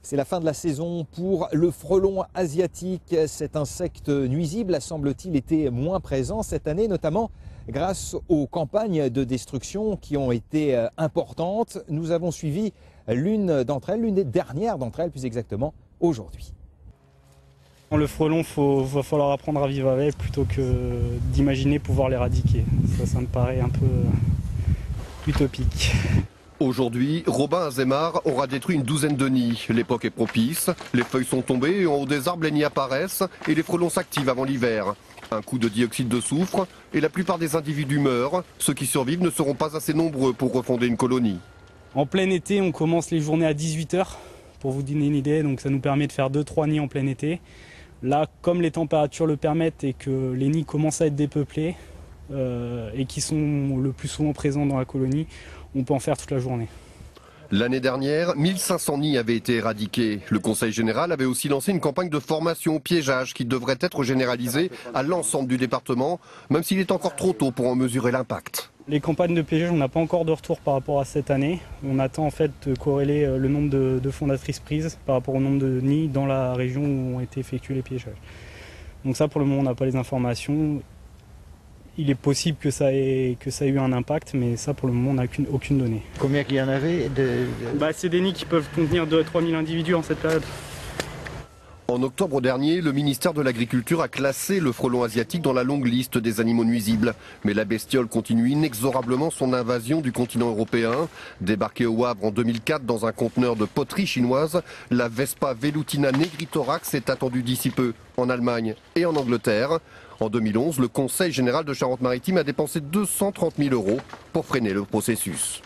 C'est la fin de la saison pour le frelon asiatique. Cet insecte nuisible a, semble-t-il, été moins présent cette année, notamment grâce aux campagnes de destruction qui ont été importantes. Nous avons suivi l'une d'entre elles, l'une des dernières d'entre elles plus exactement, aujourd'hui. Le frelon, va falloir apprendre à vivre avec plutôt que d'imaginer pouvoir l'éradiquer. Ça me paraît un peu utopique. Aujourd'hui, Robin Azémar aura détruit une douzaine de nids. L'époque est propice, les feuilles sont tombées, en haut des arbres les nids apparaissent et les frelons s'activent avant l'hiver. Un coup de dioxyde de soufre et la plupart des individus meurent. Ceux qui survivent ne seront pas assez nombreux pour refonder une colonie. En plein été, on commence les journées à 18 h pour vous donner une idée, donc ça nous permet de faire 2-3 nids en plein été. Là, comme les températures le permettent et que les nids commencent à être dépeuplés et qui sont le plus souvent présents dans la colonie, on peut en faire toute la journée. L'année dernière, 1500 nids avaient été éradiqués. Le Conseil général avait aussi lancé une campagne de formation au piégeage qui devrait être généralisée à l'ensemble du département, même s'il est encore trop tôt pour en mesurer l'impact. Les campagnes de piégeage, on n'a pas encore de retour par rapport à cette année. On attend en fait de corréler le nombre de fondatrices prises par rapport au nombre de nids dans la région où ont été effectués les piégeages. Donc ça, pour le moment, on n'a pas les informations. Il est possible que ça ait eu un impact, mais ça, pour le moment, on n'a aucune donnée. Combien qu'il y en avait C'est des nids qui peuvent contenir 2 à 3 000 individus en cette période. En octobre dernier, le ministère de l'Agriculture a classé le frelon asiatique dans la longue liste des animaux nuisibles. Mais la bestiole continue inexorablement son invasion du continent européen. Débarquée au Havre en 2004 dans un conteneur de poterie chinoise, la Vespa velutina negritorax est attendue d'ici peu en Allemagne et en Angleterre. En 2011, le Conseil général de Charente-Maritime a dépensé 230 000 € pour freiner le processus.